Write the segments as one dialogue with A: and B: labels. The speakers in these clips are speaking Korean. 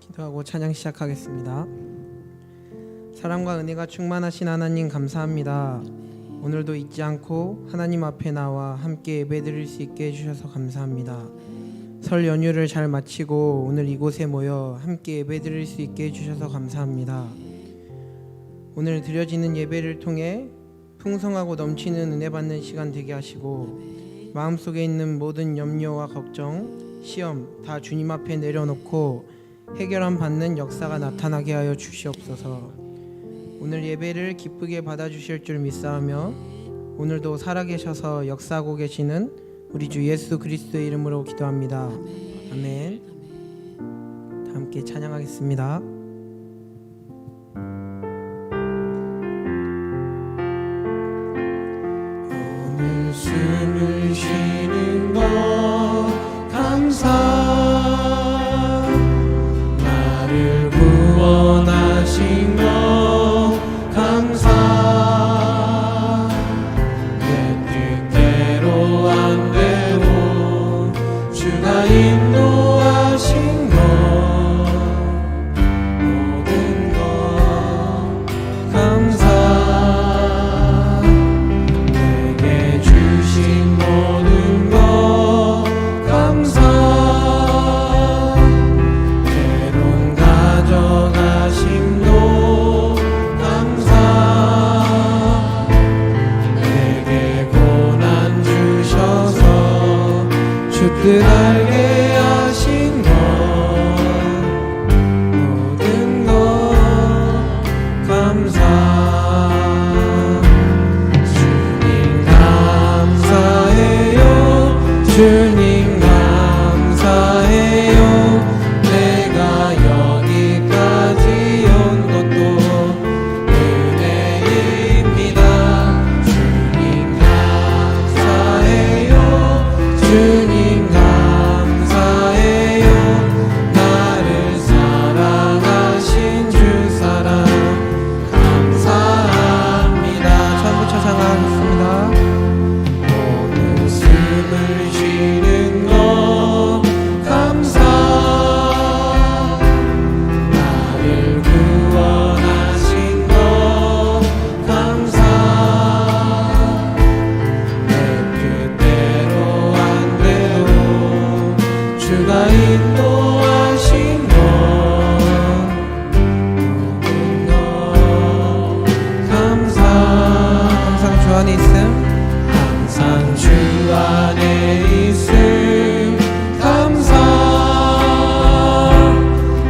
A: 기도하고 찬양 시작하겠습니다. 사랑과 은혜가 충만하신 하나님 감사합니다. 오늘도 잊지 않고 하나님 앞에 나와 함께 예배드릴 수 있게 해주셔서 감사합니다. 설 연휴를 잘 마치고 오늘 이곳에 모여 함께 예배드릴 수 있게 해주셔서 감사합니다. 오늘 드려지는 예배를 통해 풍성하고 넘치는 은혜 받는 시간 되게 하시고 마음속에 있는 모든 염려와 걱정, 시험 다 주님 앞에 내려놓고 해결함 받는 역사가 나타나게 하여 주시옵소서. 오늘 예배를 기쁘게 받아주실 줄 믿사오며 오늘도 살아계셔서 역사하고 계시는 우리 주 예수 그리스도의 이름으로 기도합니다. 아멘. 다 함께 찬양하겠습니다.
B: 오늘 숨을 쉬는 것 감사, 나를 구원하신 것 감사, 내 뜻대로 안 되고 주가 인도하신 것 모든 것 감사, 내게 주신 모든 것 감사, 때론 가져가심도 감사, 내게 고난 주셔서 주 뜻 알게 하신 것 모든 것 감사, 주님 감사해요, 주님 감사해요, 내가 여기까지 온 것도 은혜입니다. 주님 감사해요, 주님 감사해요, 나를 사랑하신 주 사랑 감사합니다.
A: 처음부터 찬양하겠습니다.
B: 오늘 숨을 쉬는 것 감사, 나를 구원하신 것 감사, 내 뜻대로 안 되고 주가 인도하신 것 모든 것 감사,
A: 항상 주 안에 있음.
B: 항상 주 안에 있음 감사,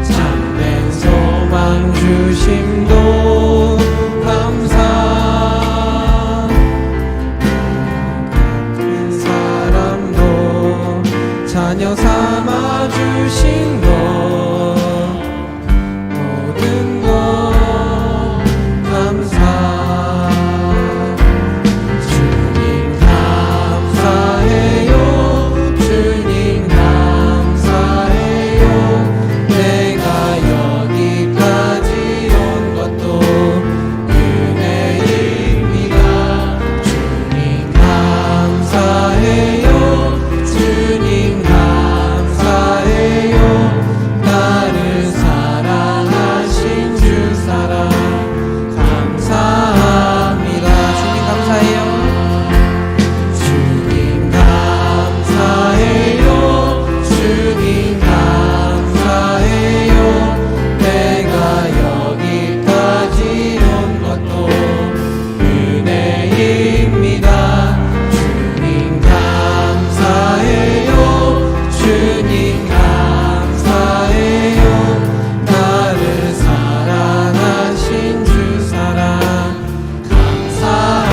B: 참된 소망 주심도 감사, 같은 사람도 자녀 삼아 주신 것 모든 것 감사, 주님 감사해요, 주님 감사해요, 내가 여기까지 온 것도 은혜입니다. 주님 감사해요, 주님 감사해요, 나를 사랑하신 주 사랑 감사합니다.
A: 주님 감사해요.
B: 주님 감사해요, 주님 감사해요, 내가 여기까지 온 것도 은혜입니다. 주님 감사해요, 주님 감사해요, 나를 사랑하신 주 사랑 감사합니다.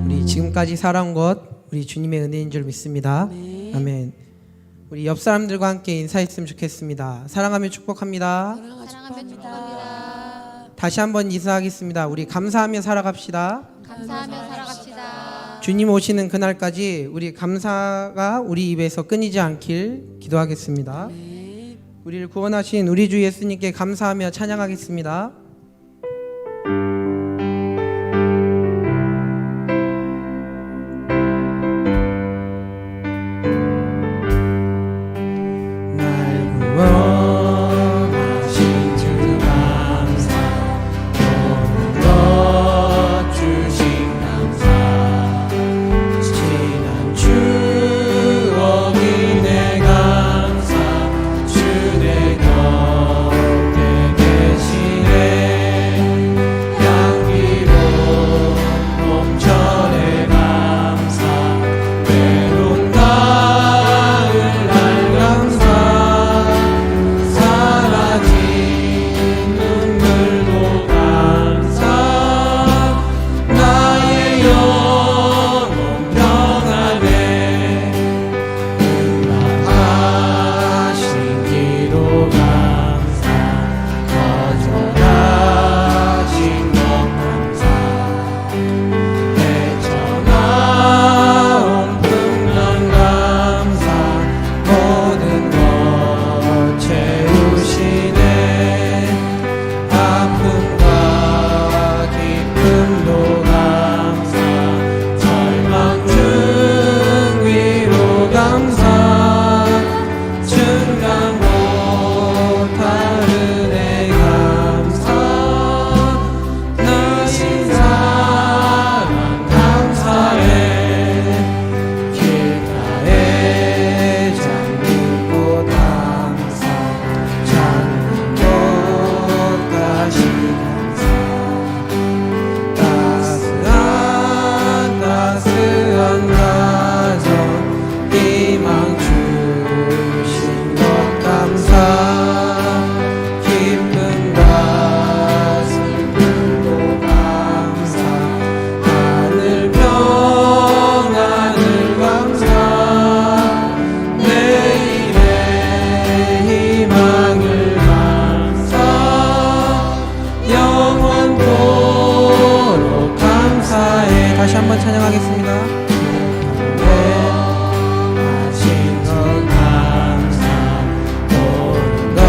A: 우리 지금까지 살아온 것 우리 주님의 은혜인 줄 믿습니다. 아멘. 우리 옆 사람들과 함께 인사했으면 좋겠습니다. 사랑하며 축복합니다.
C: 사랑하며 축복합니다.
A: 다시 한번 인사하겠습니다. 우리 감사하며 살아갑시다.
C: 감사하며 살아갑시다.
A: 주님 오시는 그날까지 우리 감사가 우리 입에서 끊이지 않길 기도하겠습니다. 우리를 구원하신 우리 주 예수님께 감사하며 찬양하겠습니다. 하겠습니다.
B: 하신 것 감사 모든 것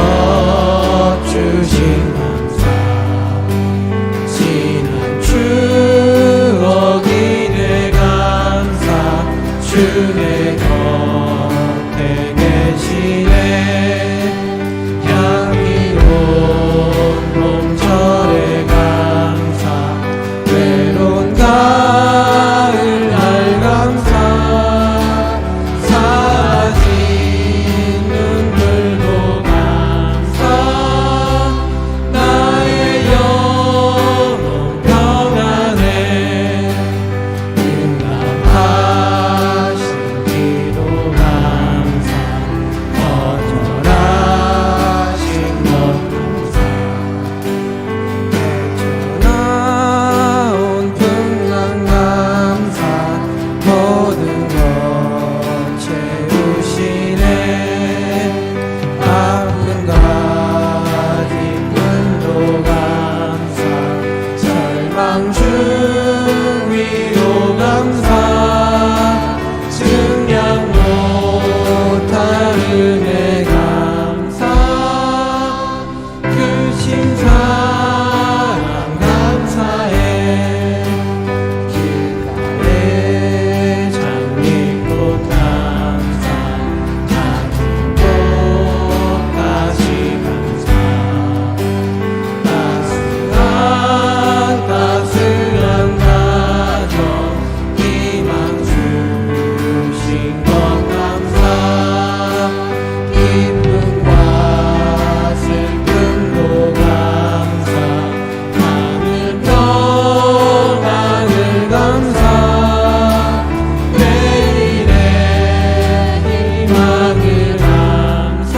B: 주신 감사 지난 추억이 되 감사 주의 곁에 계시네 향기로운 봄철의 감사 외로운 가을 날 감사 사라진 눈물도 감사 나의 영혼 평안해 응답하신 기도 감사 거절하신 것 감사 헤쳐나온 풍랑 감사 모든 것 채우시네 아픔과 기쁨도 감사 절망 중 위로 감사 증량 못할 은혜 감사 크신 사랑 감사해 길가에 장미꽃 감사 하늘 꽃까지 감사 따스한 가정 희망 주신 것 감사 기쁨과 슬픔도 감사 하늘 평안을 감사 내일의 희망을 감사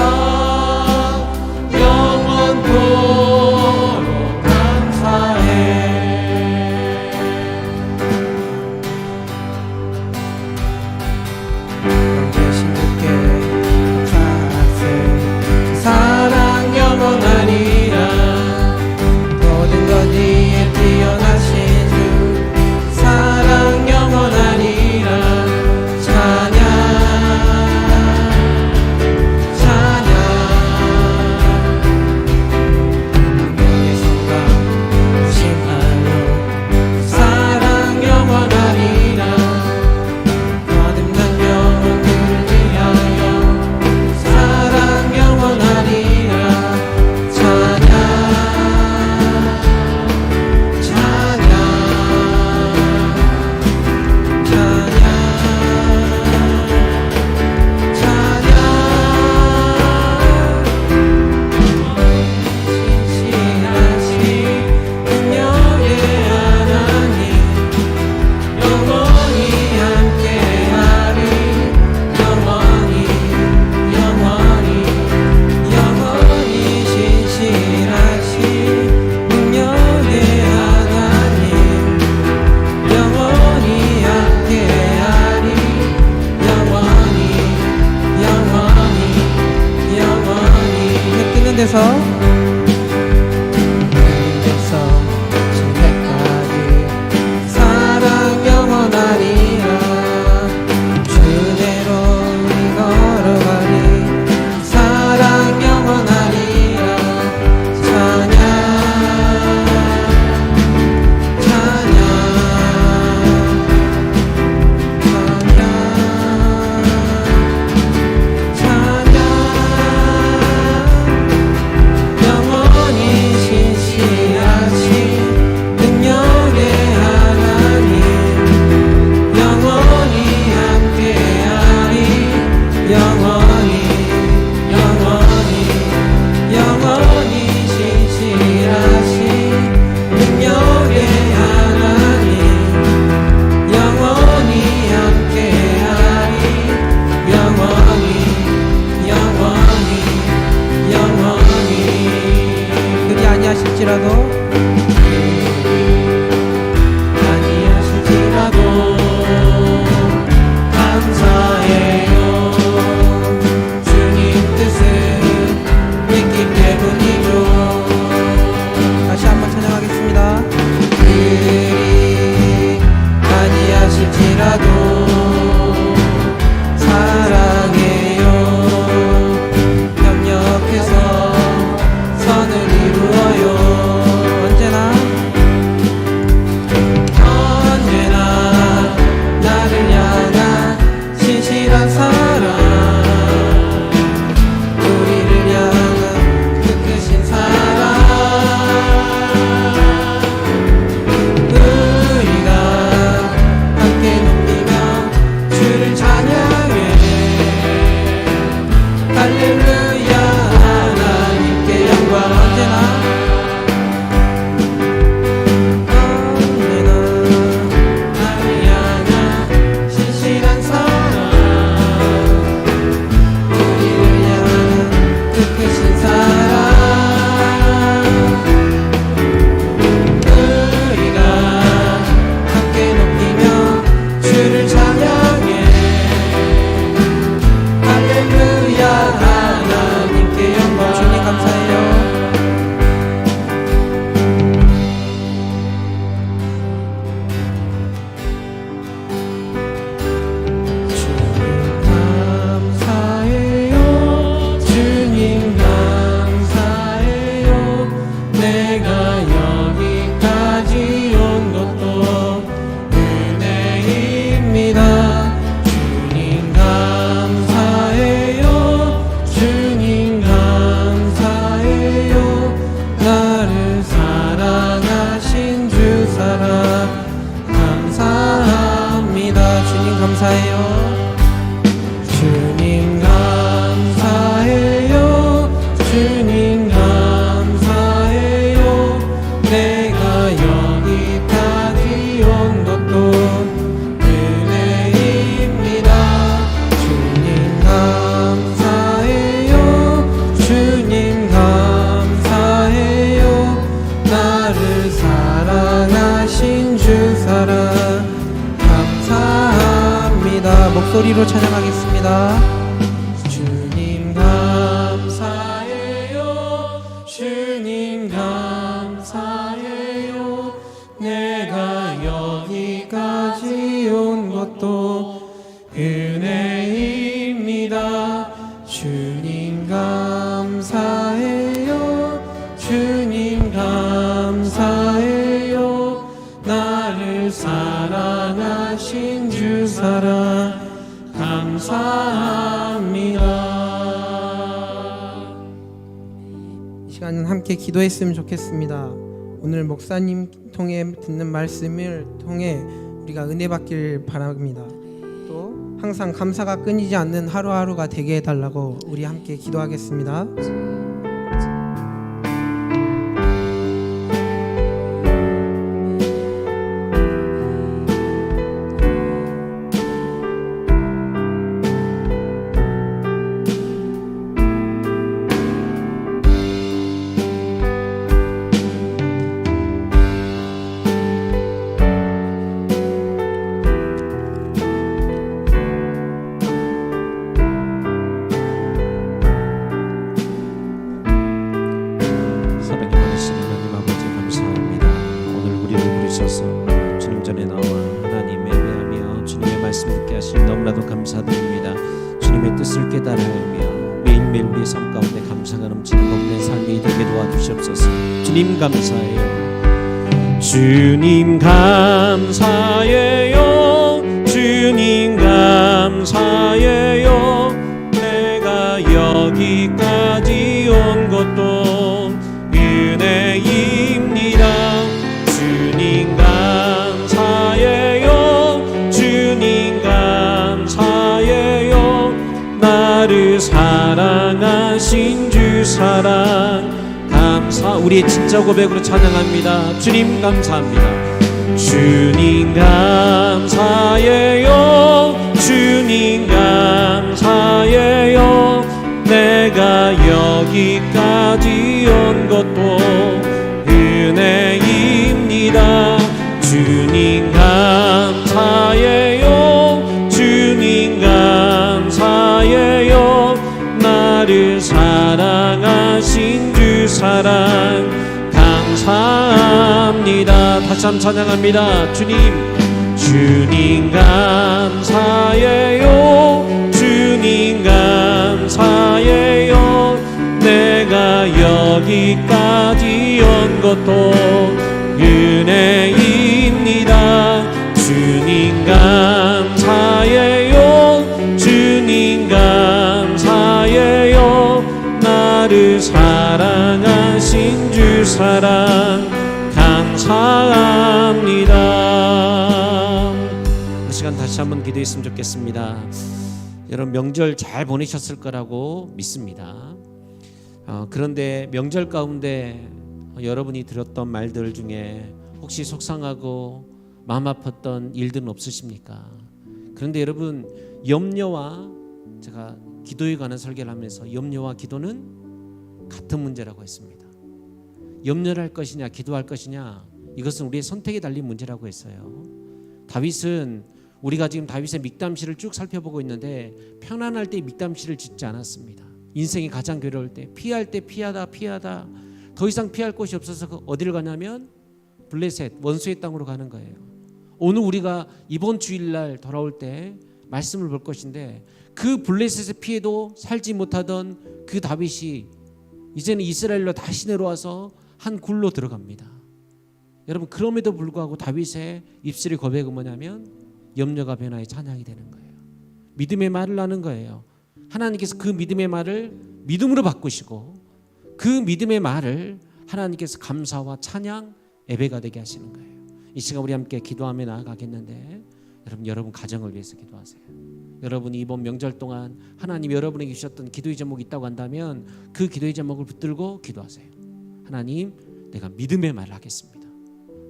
B: 영원토록 감사해
A: 대신 주께 감사하세
B: 사랑 영원하리라
A: 모든 것 위에 뛰어나신 주
B: 사랑 영원하리라 찬양 찬양
A: 영의 성강
B: 심하여 사랑 영원하리라 거듭난 영혼들을 위하여 사랑 영원하리라 찬양 찬양 신실하신 능력의 하나님 영원히 함께하리 영원히 신실하신 능력의 하나님 영원히 함께하리 영원히
A: 해 뜨는 데서
B: 지금까지 사랑 영원하리라 주대로 우리 걸어가리 사랑 영원하리라 찬양 찬양 찬양 찬양
A: 감사해요.
B: 주님 감사해요. 주님 감사해요. 내가 여기까지 온 것도 은혜입니다. 주님 감사해요. 주님 감사해요. 나를 사랑하신 주 사랑 감사합니다.
A: 목소리로 찬양하겠습니다.
B: 주님 감사해요. 주님 감사해요. 내가 여기까지 온 것도 은혜입니다. 주님 감사해요. 주님 감사해요. 나를 사랑하신 주 사랑 감사합니다.
A: 이 시간은 함께 기도했으면 좋겠습니다. 오늘 목사님 통해 듣는 말씀을 통해 우리가 은혜 받길 바랍니다. 또 항상 감사가 끊이지 않는 하루하루가 되게 해달라고 우리 함께 기도하겠습니다.
D: 사랑이 많으신 하나님 아버지 감사합니다. 오늘 우리를 부르셔서 주님 전에 나와 하나님 예배하며 주님의 말씀 듣게 하시니 너무나도 감사드립니다. 주님의 뜻을 깨달으며 매일매일 우리의 삶 가운데 감사가 넘치는 복된 삶이 되게 도와주시옵소서. 주님 감사해요. 주님 감사해요. 주님 감사해요. 내가 여기까지 온 것도 은혜입니다. 주님 감사해요. 주님 감사해요. 나를 사랑하신 주 사랑 감사. 우리의 진짜 고백으로 찬양합니다. 주님 감사합니다. 주님 감사해요. 주님 감사해요. 내가 여기까지 온 것도 은혜입니다. 주님 감사해요. 주님 감사해요. 나를 사랑하신 주 사랑 감사합니다. 다시 한번 찬양합니다. 주님 감사해요. 주님 감사해요. 내가 여기까지 온 것도 은혜입니다. 주님 감사해요. 주님 감사해요. 나를 사랑하신 주 사랑 감사합니다. 이 시간 다시 한번 기도했으면 좋겠습니다. 여러분 명절 잘 보내셨을 거라고 믿습니다. 그런데 명절 가운데 여러분이 들었던 말들 중에 혹시 속상하고 마음 아팠던 일들은 없으십니까? 그런데 여러분 염려와 제가 기도에 관한 설계를 하면서 염려와 기도는 같은 문제라고 했습니다. 염려를 할 것이냐 기도할 것이냐 이것은 우리의 선택에 달린 문제라고 했어요. 다윗은 우리가 지금 다윗의 믹담시를 쭉 살펴보고 있는데 편안할 때 믹담시를 짓지 않았습니다. 인생이 가장 괴로울 때 피할 때 피하다 더 이상 피할 곳이 없어서 어디를 가냐면 블레셋 원수의 땅으로 가는 거예요. 오늘 우리가 이번 주일날 돌아올 때 말씀을 볼 것인데 그 블레셋의 피해도 살지 못하던 그 다윗이 이제는 이스라엘로 다시 내려와서 한 굴로 들어갑니다. 여러분 그럼에도 불구하고 다윗의 입술의 고백은 뭐냐면 염려가 변화의 찬양이 되는 거예요. 믿음의 말을 하는 거예요. 하나님께서 그 믿음의 말을 믿음으로 바꾸시고 그 믿음의 말을 하나님께서 감사와 찬양 예배가 되게 하시는 거예요. 이 시간 우리 함께 기도하며 나아가겠는데 여러분 가정을 위해서 기도하세요. 여러분이 이번 명절 동안 하나님 여러분에게 주셨던 기도의 제목이 있다고 한다면 그 기도의 제목을 붙들고 기도하세요. 하나님, 내가 믿음의 말을 하겠습니다.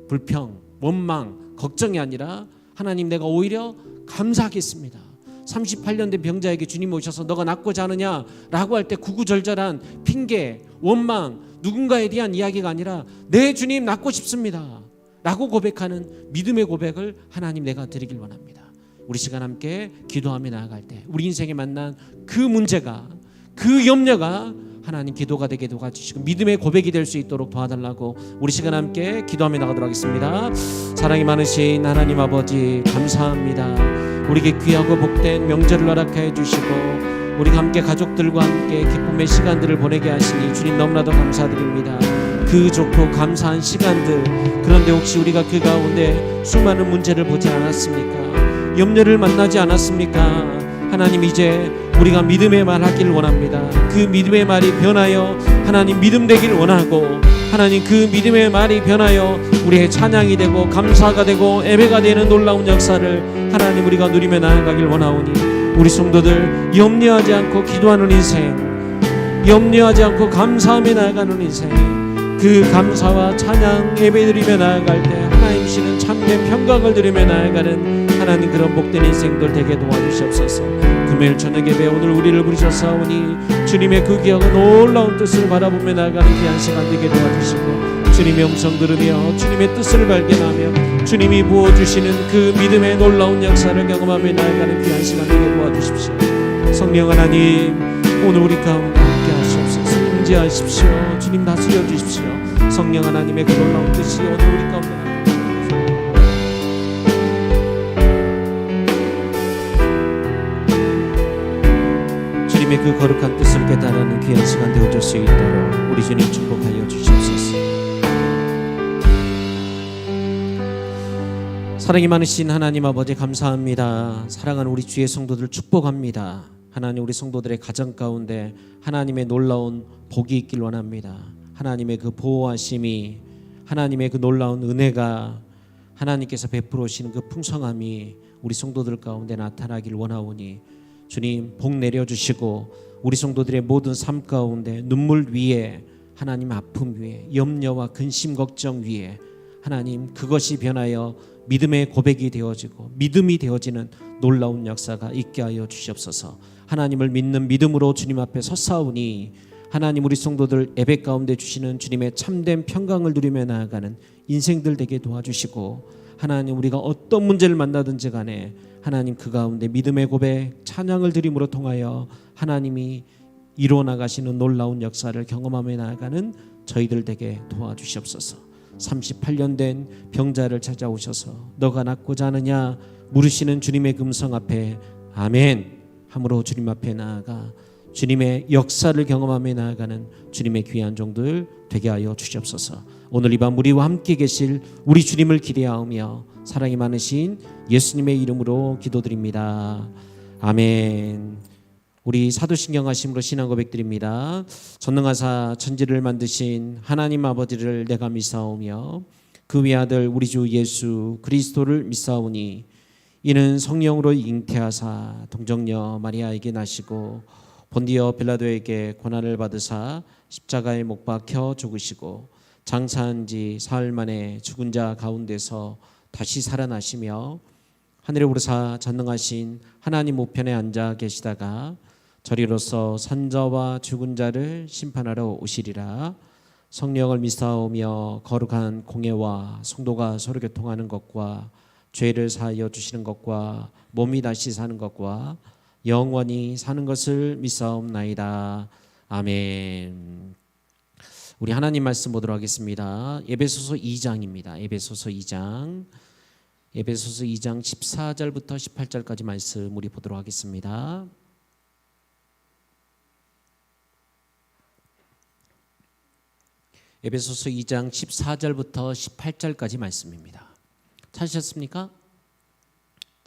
D: 불평, 원망, 걱정이 아니라 하나님, 내가 오히려 감사하겠습니다. 38년 된 병자에게 주님 오셔서 너가 낫고자 하느냐 라고 할 때 구구절절한 핑계, 원망, 누군가에 대한 이야기가 아니라 내 주님 낫고 싶습니다 라고 고백하는 믿음의 고백을 하나님, 내가 드리길 원합니다. 우리 시간 함께 기도하며 나아갈 때 우리 인생에 만난 그 문제가, 그 염려가 하나님 기도가 되게 도와주시고 믿음의 고백이 될 수 있도록 도와달라고 우리 시간 함께 기도하며 나가도록 하겠습니다. 사랑이 많으신 하나님 아버지, 감사합니다. 우리에게 귀하고 복된 명절을 허락하여 주시고 우리가 함께 가족들과 함께 기쁨의 시간들을 보내게 하시니 주님 너무나도 감사드립니다. 그 좋고 감사한 시간들, 그런데 혹시 우리가 그 가운데 수많은 문제를 보지 않았습니까? 염려를 만나지 않았습니까? 하나님, 이제 우리가 믿음의 말 하기를 원합니다. 그 믿음의 말이 변하여 하나님 믿음 되기를 원하고, 하나님 그 믿음의 말이 변하여 우리의 찬양이 되고 감사가 되고 예배가 되는 놀라운 역사를 하나님 우리가 누리며 나아가길 원하오니, 우리 성도들 염려하지 않고 기도하는 인생, 염려하지 않고 감사하며 나아가는 인생, 그 감사와 찬양 예배드리며 나아갈 때 하나님 주시는 참된 평강을 드리며 나아가는 하나님 그런 복된 인생들 되게 도와주시옵소서. 금요일 저녁 예배 오늘 우리를 부르셨사오니 주님의 그 귀하고 놀라운 뜻을 바라보며 나아가는 귀한 시간 되게 도와주시고, 주님의 음성 들으며 주님의 뜻을 발견하며 주님이 부어주시는 그 믿음의 놀라운 역사를 경험하며 나아가는 귀한 시간 되게 도와주십시오. 성령 하나님, 오늘 우리 가운데 함께 하시옵소서. 임재하십시오. 주님 다스려 주십시오. 성령 하나님의 그 놀라운 뜻이 오늘 우리 가운데 주님의 그 거룩한 뜻을 깨달는 귀한 시간 되어줄 수 있도록 우리 주님 축복하여 주시옵소서. 사랑이 많으신 하나님 아버지, 감사합니다. 사랑하는 우리 주의 성도들 축복합니다. 하나님, 우리 성도들의 가정 가운데 하나님의 놀라운 복이 있길 원합니다. 하나님의 그 보호하심이, 하나님의 그 놀라운 은혜가, 하나님께서 베풀어 오시는 그 풍성함이 우리 성도들 가운데 나타나길 원하오니 주님 복 내려주시고, 우리 성도들의 모든 삶 가운데 눈물 위에, 하나님 아픔 위에, 염려와 근심 걱정 위에 하나님 그것이 변하여 믿음의 고백이 되어지고 믿음이 되어지는 놀라운 역사가 있게 하여 주시옵소서. 하나님을 믿는 믿음으로 주님 앞에 섰사오니 하나님, 우리 성도들 예배 가운데 주시는 주님의 참된 평강을 누리며 나아가는 인생들 되게 도와주시고, 하나님 우리가 어떤 문제를 만나든지 간에 하나님 그 가운데 믿음의 고백, 찬양을 드림으로 통하여 하나님이 이루어 나가시는 놀라운 역사를 경험하며 나아가는 저희들 되게 도와주시옵소서. 38년 된 병자를 찾아오셔서 너가 낫고자 하느냐 물으시는 주님의 금성 앞에 아멘 함으로 주님 앞에 나아가 주님의 역사를 경험하며 나아가는 주님의 귀한 종들 되게 하여 주시옵소서. 오늘 이 밤 우리와 함께 계실 우리 주님을 기대하오며 사랑이 많으신 예수님의 이름으로 기도드립니다. 아멘. 우리 사도신경 하심으로 신앙 고백드립니다. 전능하사 천지를 만드신 하나님 아버지를 내가 믿사오며 그 외아들 우리 주 예수 그리스도를 믿사오니 이는 성령으로 잉태하사 동정녀 마리아에게 나시고 본디어 빌라도에게 고난을 받으사 십자가에 못 박혀 죽으시고 장사한 지 사흘 만에 죽은 자 가운데서 다시 살아나시며 하늘에 오르사 전능하신 하나님 우편에 앉아 계시다가 저리로서 산자와 죽은 자를 심판하러 오시리라. 성령을 믿사오며 거룩한 공예와 성도가 서로 교통하는 것과 죄를 사하여 주시는 것과 몸이 다시 사는 것과 영원히 사는 것을 믿사옵나이다. 아멘. 우리 하나님 말씀 보도록 하겠습니다. 에베소서 2장입니다. 에베소서 2장 14절부터 18절까지 말씀 우리 보도록 하겠습니다. 에베소서 2장 14절부터 18절까지 말씀입니다. 찾으셨습니까?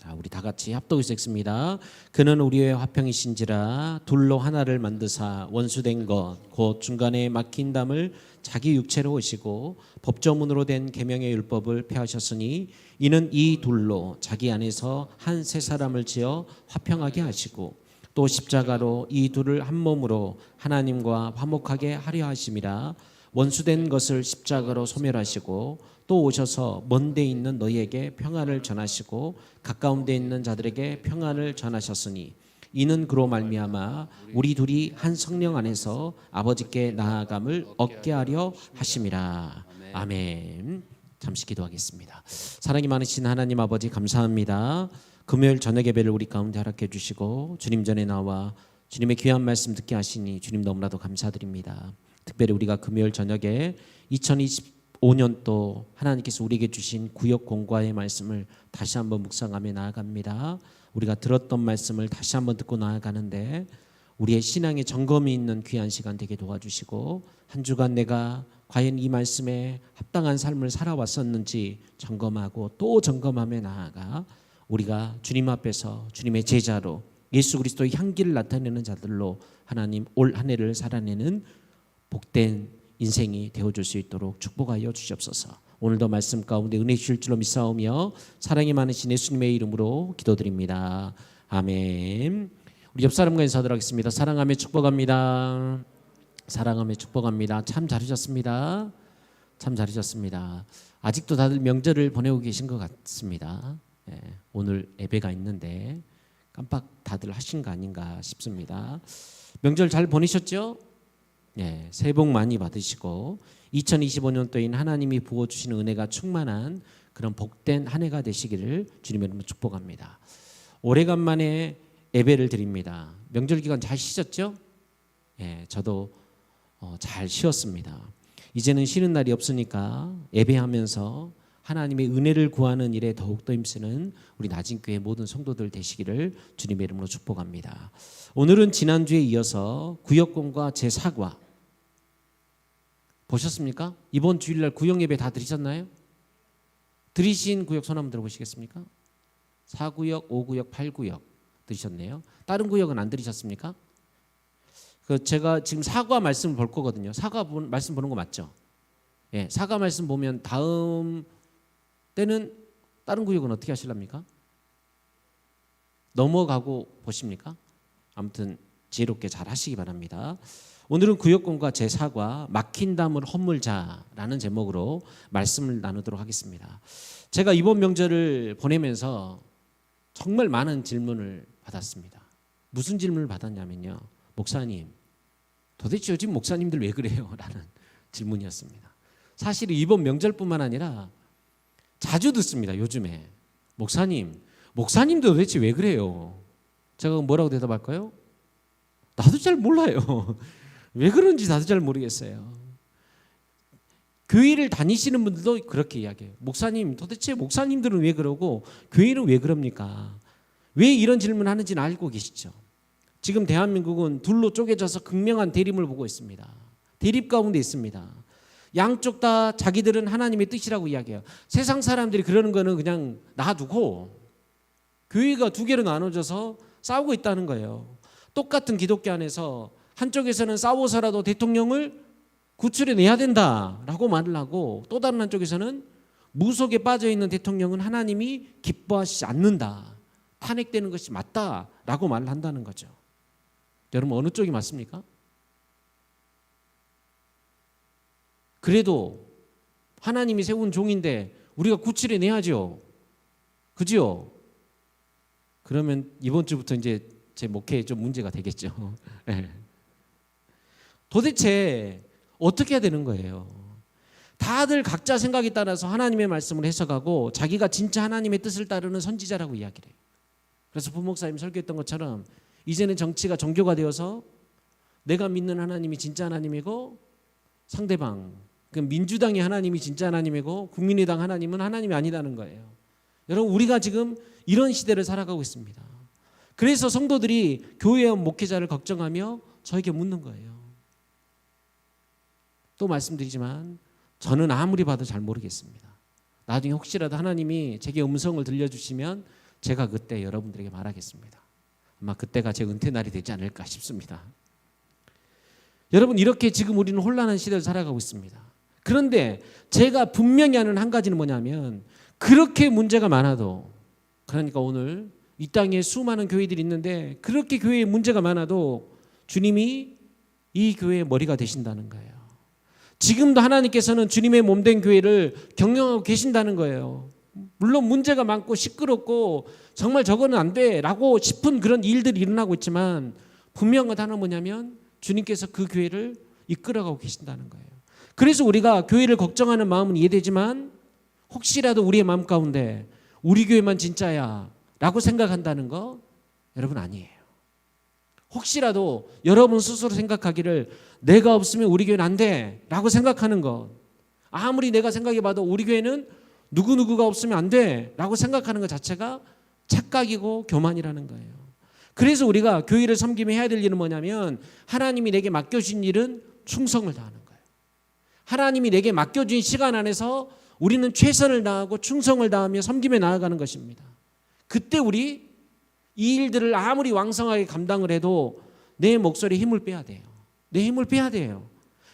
D: 자, 우리 다 같이 합독해서 읽습니다. 그는 우리의 화평이신지라 둘로 하나를 만드사 원수된 것 곧 중간에 막힌 담을 자기 육체로 오시고 법조문으로 된 계명의 율법을 폐하셨으니 이는 이 둘로 자기 안에서 한 세 사람을 지어 화평하게 하시고 또 십자가로 이 둘을 한 몸으로 하나님과 화목하게 하려 하심이라. 원수된 것을 십자가로 소멸하시고 또 오셔서 먼 데 있는 너희에게 평안을 전하시고 가까운 데 있는 자들에게 평안을 전하셨으니 이는 그로 말미암아 우리 둘이 한 성령 안에서 아버지께 나아감을 얻게 하려 하심이라. 아멘. 잠시 기도하겠습니다. 사랑이 많으신 하나님 아버지 감사합니다. 금요일 저녁 예배를 우리 가운데 허락해 주시고 주님 전에 나와 주님의 귀한 말씀 듣게 하시니 주님 너무나도 감사드립니다. 특별히 우리가 금요일 저녁에 2025년도 하나님께서 우리에게 주신 구역 공과의 말씀을 다시 한번 묵상하며 나아갑니다. 우리가 들었던 말씀을 다시 한번 듣고 나아가는데 우리의 신앙의 점검이 있는 귀한 시간 되게 도와주시고 한 주간 내가 과연 이 말씀에 합당한 삶을 살아왔었는지 점검하고 또 점검하며 나아가 우리가 주님 앞에서 주님의 제자로 예수 그리스도의 향기를 나타내는 자들로 하나님 올 한 해를 살아내는 복된 인생이 되어줄 수 있도록 축복하여 주시옵소서. 오늘도 말씀 가운데 은혜 주실 줄로 믿사오며 사랑이 많으신 예수님의 이름으로 기도드립니다. 아멘. 우리 옆 사람과 인사드리겠습니다. 사랑하며 축복합니다. 사랑하며 축복합니다. 참 잘하셨습니다. 참 잘하셨습니다. 아직도 다들 명절을 보내고 계신 것 같습니다. 오늘 예배가 있는데 깜빡 다들 하신 거 아닌가 싶습니다. 명절 잘 보내셨죠? 새해 복 많이 받으시고 2025년도인 하나님이 부어주시는 은혜가 충만한 그런 복된 한 해가 되시기를 주님의 이름으로 축복합니다. 오래간만에 예배를 드립니다. 명절 기간 잘 쉬셨죠? 저도 잘 쉬었습니다. 이제는 쉬는 날이 없으니까 예배하면서 하나님의 은혜를 구하는 일에 더욱더 힘쓰는 우리 나진교회 모든 성도들 되시기를 주님의 이름으로 축복합니다. 오늘은 지난주에 이어서 구역공과 제4과 보셨습니까? 이번 주일날 구역 예배 다 드리셨나요? 드리신 구역 손 한번 들어보시겠습니까? 4구역, 5구역, 8구역 드리셨네요. 다른 구역은 안 드리셨습니까? 제가 지금 사과 말씀을 볼 거거든요. 사과 말씀 보는 거 맞죠? 사과 말씀 보면 다음 때는 다른 구역은 어떻게 하실랍니까? 넘어가고 보십니까? 아무튼 지혜롭게 잘 하시기 바랍니다. 오늘은 구역공과 제4과 막힌 담을 허물자라는 제목으로 말씀을 나누도록 하겠습니다. 제가 이번 명절을 보내면서 정말 많은 질문을 받았습니다. 무슨 질문을 받았냐면요. 목사님, 도대체 요즘 목사님들 왜 그래요? 라는 질문이었습니다. 사실 이번 명절뿐만 아니라 자주 듣습니다. 요즘에 목사님도 도대체 왜 그래요? 제가 뭐라고 대답할까요? 나도 잘 몰라요. 왜 그런지 나도 잘 모르겠어요. 교회를 다니시는 분들도 그렇게 이야기해요. 목사님, 도대체 목사님들은 왜 그러고 교회는 왜 그럽니까? 왜 이런 질문을 하는지는 알고 계시죠? 지금 대한민국은 둘로 쪼개져서 극명한 대립을 보고 있습니다. 대립 가운데 있습니다. 양쪽 다 자기들은 하나님의 뜻이라고 이야기해요. 세상 사람들이 그러는 거는 그냥 놔두고 교회가 두 개로 나눠져서 싸우고 있다는 거예요. 똑같은 기독교 안에서 한쪽에서는 싸워서라도 대통령을 구출해내야 된다라고 말을 하고 또 다른 한쪽에서는 무속에 빠져있는 대통령은 하나님이 기뻐하시지 않는다. 탄핵되는 것이 맞다라고 말을 한다는 거죠. 여러분 어느 쪽이 맞습니까? 그래도 하나님이 세운 종인데 우리가 구출해내야죠. 그죠? 그러면 이번 주부터 이제 제 목회에 좀 문제가 되겠죠. 도대체 어떻게 해야 되는 거예요? 다들 각자 생각에 따라서 하나님의 말씀을 해석하고 자기가 진짜 하나님의 뜻을 따르는 선지자라고 이야기를 해요. 그래서 부목사님 설교했던 것처럼 이제는 정치가 종교가 되어서 내가 믿는 하나님이 진짜 하나님이고 상대방 그 민주당이 하나님이 진짜 하나님이고 국민의당 하나님은 하나님이 아니다는 거예요. 여러분 우리가 지금 이런 시대를 살아가고 있습니다. 그래서 성도들이 교회와 목회자를 걱정하며 저에게 묻는 거예요. 또 말씀드리지만 저는 아무리 봐도 잘 모르겠습니다. 나중에 혹시라도 하나님이 제게 음성을 들려주시면 제가 그때 여러분들에게 말하겠습니다. 아마 그때가 제 은퇴 날이 되지 않을까 싶습니다. 여러분, 이렇게 지금 우리는 혼란한 시대를 살아가고 있습니다. 그런데 제가 분명히 아는 한 가지는 뭐냐면, 그렇게 문제가 많아도, 그러니까 오늘 이 땅에 수많은 교회들이 있는데 그렇게 교회에 문제가 많아도 주님이 이 교회의 머리가 되신다는 거예요. 지금도 하나님께서는 주님의 몸된 교회를 경영하고 계신다는 거예요. 물론 문제가 많고 시끄럽고 정말 저거는 안 돼라고 싶은 그런 일들이 일어나고 있지만, 분명한 것 하나는 뭐냐면 주님께서 그 교회를 이끌어가고 계신다는 거예요. 그래서 우리가 교회를 걱정하는 마음은 이해되지만, 혹시라도 우리의 마음 가운데 우리 교회만 진짜야 라고 생각한다는 거 여러분 아니에요. 혹시라도 여러분 스스로 생각하기를 내가 없으면 우리 교회는 안 돼 라고 생각하는 것, 아무리 내가 생각해봐도 우리 교회는 누구누구가 없으면 안 돼 라고 생각하는 것 자체가 착각이고 교만이라는 거예요. 그래서 우리가 교회를 섬기며 해야 될 일은 뭐냐면, 하나님이 내게 맡겨주신 일은 충성을 다하는 거예요. 하나님이 내게 맡겨준 시간 안에서 우리는 최선을 다하고 충성을 다하며 섬기며 나아가는 것입니다. 그때 우리 이 일들을 아무리 왕성하게 감당을 해도 내 목소리에 힘을 빼야 돼요. 내 힘을 빼야 돼요.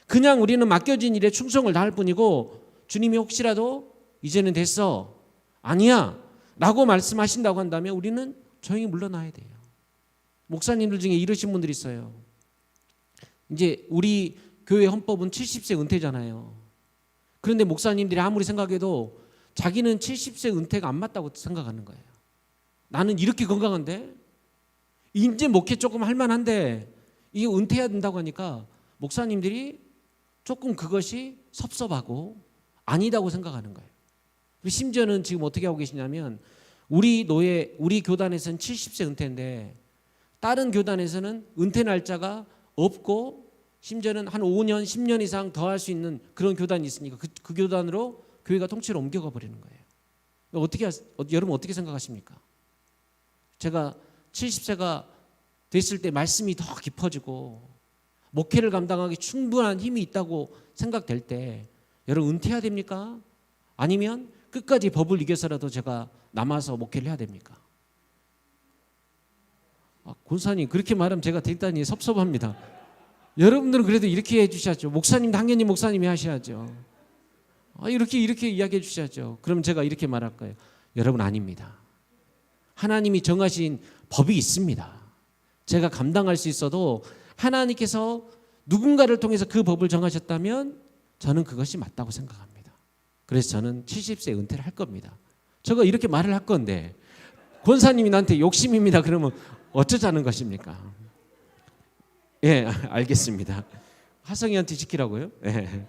D: 그냥 우리는 맡겨진 일에 충성을 다할 뿐이고, 주님이 혹시라도 이제는 됐어, 아니야 라고 말씀하신다고 한다면 우리는 조용히 물러나야 돼요. 목사님들 중에 이러신 분들이 있어요. 이제 우리 교회 헌법은 70세 은퇴잖아요. 그런데 목사님들이 아무리 생각해도 자기는 70세 은퇴가 안 맞다고 생각하는 거예요. 나는 이렇게 건강한데, 이제 목회 조금 할만한데 이게 은퇴해야 된다고 하니까 목사님들이 조금 그것이 섭섭하고 아니다고 생각하는 거예요. 그리고 심지어는 지금 어떻게 하고 계시냐면, 우리 교단에서는 70세 은퇴인데 다른 교단에서는 은퇴 날짜가 없고, 심지어는 한 5년, 10년 이상 더 할 수 있는 그런 교단이 있으니까 그 교단으로 교회가 통째로 옮겨가 버리는 거예요. 여러분 어떻게 생각하십니까? 제가 70세가 됐을 때 말씀이 더 깊어지고 목회를 감당하기 충분한 힘이 있다고 생각될 때 여러분 은퇴해야 됩니까? 아니면 끝까지 법을 이겨서라도 제가 남아서 목회를 해야 됩니까? 권사님 그렇게 말하면 제가 대단히 섭섭합니다. 여러분들은 그래도 이렇게 해주셔야죠. 목사님 당연히 목사님이 하셔야죠. 이렇게 이야기해 주셔야죠. 그럼 제가 이렇게 말할 거예요. 여러분 아닙니다. 하나님이 정하신 법이 있습니다. 제가 감당할 수 있어도 하나님께서 누군가를 통해서 그 법을 정하셨다면 저는 그것이 맞다고 생각합니다. 그래서 저는 70세 은퇴를 할 겁니다. 제가 이렇게 말을 할 건데 권사님이 나한테 욕심입니다 그러면 어쩌자는 것입니까? 예, 알겠습니다. 하성이한테 지키라고요? 예.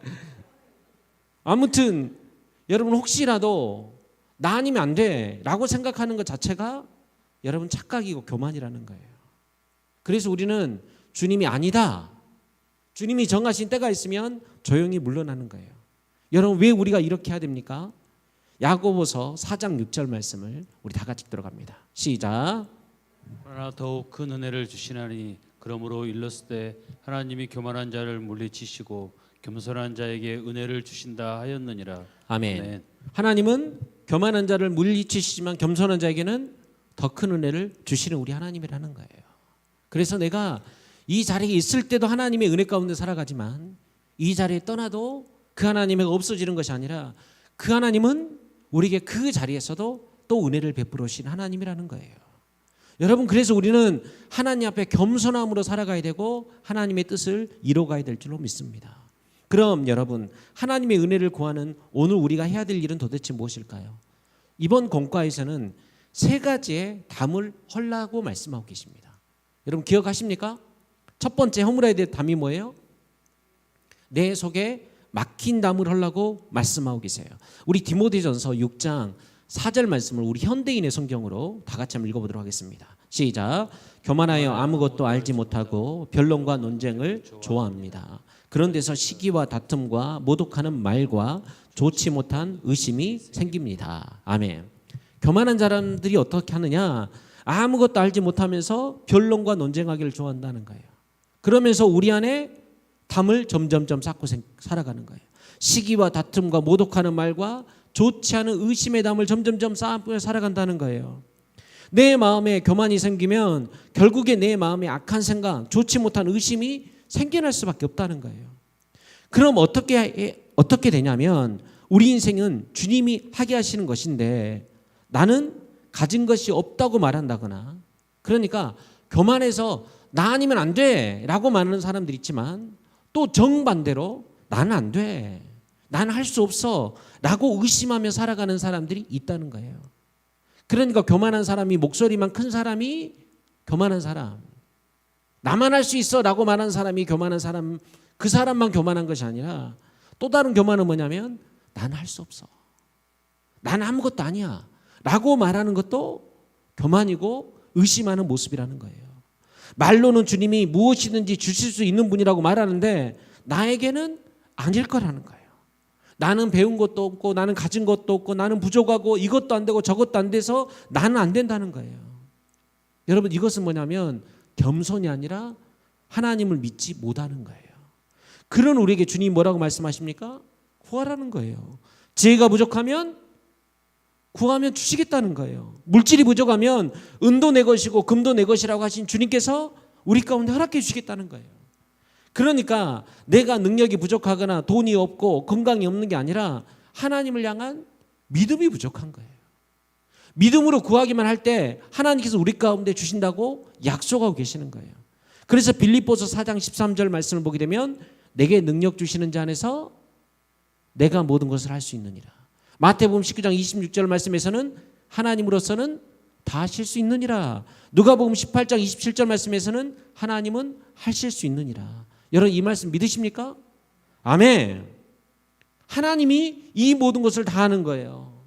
D: 아무튼 여러분 혹시라도 나 아니면 안 돼 라고 생각하는 것 자체가 여러분 착각이고 교만이라는 거예요. 그래서 우리는 주님이 아니다, 주님이 정하신 때가 있으면 조용히 물러나는 거예요. 여러분 왜 우리가 이렇게 해야 됩니까? 야고보서 4장 6절 말씀을 우리 다 같이 들어갑니다. 시작.
B: 그러나 더욱 큰 은혜를 주시나니 그러므로 일렀을 때 하나님이 교만한 자를 물리치시고 겸손한 자에게 은혜를 주신다 하였느니라.
D: 아멘.
B: 아멘.
D: 하나님은 교만한 자를 물리치시지만 겸손한 자에게는 더 큰 은혜를 주시는 우리 하나님이라는 거예요. 그래서 내가 이 자리에 있을 때도 하나님의 은혜 가운데 살아가지만 이 자리에 떠나도 그 하나님이 없어지는 것이 아니라 그 하나님은 우리에게 그 자리에서도 또 은혜를 베풀어 주신 하나님이라는 거예요. 여러분 그래서 우리는 하나님 앞에 겸손함으로 살아가야 되고 하나님의 뜻을 이뤄가야 될 줄로 믿습니다. 그럼 여러분 하나님의 은혜를 구하는 오늘 우리가 해야 될 일은 도대체 무엇일까요? 이번 공과에서는 세 가지의 담을 헐라고 말씀하고 계십니다. 여러분 기억하십니까? 첫 번째 허물어야 될 담이 뭐예요? 내 속에 막힌 담을 헐라고 말씀하고 계세요. 우리 디모데전서 6장 4절 말씀을 우리 현대인의 성경으로 다 같이 한번 읽어보도록 하겠습니다. 시작. 교만하여 아무것도 알지 못하고 변론과 논쟁을 좋아합니다. 그런 데서 시기와 다툼과 모독하는 말과 좋지 못한 의심이 생깁니다. 아멘. 교만한 사람들이 어떻게 하느냐? 아무것도 알지 못하면서 변론과 논쟁하기를 좋아한다는 거예요. 그러면서 우리 안에 담을 점점점 쌓고 살아가는 거예요. 시기와 다툼과 모독하는 말과 좋지 않은 의심의 담을 점점점 쌓고 살아간다는 거예요. 내 마음에 교만이 생기면 결국에 내 마음에 악한 생각, 좋지 못한 의심이 생겨날 수밖에 없다는 거예요. 그럼 어떻게 되냐면 우리 인생은 주님이 하게 하시는 것인데 나는 가진 것이 없다고 말한다거나, 그러니까 교만해서 나 아니면 안 돼 라고 말하는 사람들이 있지만 또 정반대로 나는 안 돼, 나는 할 수 없어 라고 의심하며 살아가는 사람들이 있다는 거예요. 그러니까 교만한 사람이, 목소리만 큰 사람이 교만한 사람, 나만 할 수 있어 라고 말하는 사람이 교만한 사람, 그 사람만 교만한 것이 아니라 또 다른 교만은 뭐냐면 나는 할 수 없어, 나는 아무것도 아니야 라고 말하는 것도 교만이고 의심하는 모습이라는 거예요. 말로는 주님이 무엇이든지 주실 수 있는 분이라고 말하는데 나에게는 아닐 거라는 거예요. 나는 배운 것도 없고 나는 가진 것도 없고 나는 부족하고 이것도 안 되고 저것도 안 돼서 나는 안 된다는 거예요. 여러분, 이것은 뭐냐면 겸손이 아니라 하나님을 믿지 못하는 거예요. 그런 우리에게 주님이 뭐라고 말씀하십니까? 구하라는 거예요. 지혜가 부족하면 구하면 주시겠다는 거예요. 물질이 부족하면 은도 내 것이고 금도 내 것이라고 하신 주님께서 우리 가운데 허락해 주시겠다는 거예요. 그러니까 내가 능력이 부족하거나 돈이 없고 건강이 없는 게 아니라 하나님을 향한 믿음이 부족한 거예요. 믿음으로 구하기만 할 때 하나님께서 우리 가운데 주신다고 약속하고 계시는 거예요. 그래서 빌립보서 4장 13절 말씀을 보게 되면 내게 능력 주시는 자 안에서 내가 모든 것을 할 수 있느니라. 마태복음 19장 26절 말씀에서는 하나님으로서는 다 하실 수 있느니라. 누가복음 18장 27절 말씀에서는 하나님은 하실 수 있느니라. 여러분, 이 말씀 믿으십니까? 아멘. 하나님이 이 모든 것을 다 하는 거예요.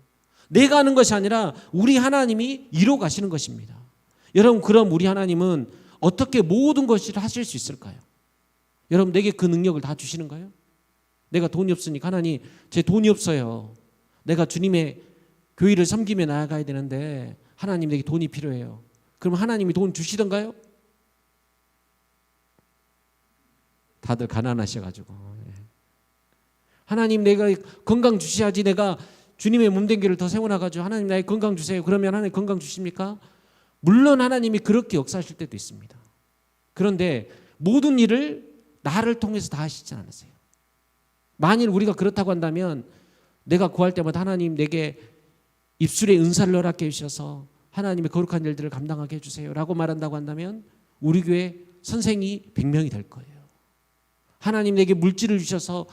D: 내가 하는 것이 아니라 우리 하나님이 이루어 가시는 것입니다. 여러분, 그럼 우리 하나님은 어떻게 모든 것을 하실 수 있을까요? 여러분, 내게 그 능력을 다 주시는 거예요? 내가 돈이 없으니까 하나님, 제 돈이 없어요. 내가 주님의 교회를 섬기며 나아가야 되는데 하나님, 내게 돈이 필요해요. 그럼 하나님이 돈 주시던가요? 다들 가난하셔가지고, 하나님 내가 건강 주셔야지, 내가 주님의 몸된 길을 더 세워나가지고 하나님 나의 건강 주세요. 그러면 하나님 건강 주십니까? 물론 하나님이 그렇게 역사하실 때도 있습니다. 그런데 모든 일을 나를 통해서 다 하시지 않으세요. 만일 우리가 그렇다고 한다면 내가 구할 때마다 하나님 내게 입술에 은사를 허락해 주셔서 하나님의 거룩한 일들을 감당하게 해주세요 라고 말한다고 한다면 우리 교회 선생이 100명이 될 거예요. 하나님 내게 물질을 주셔서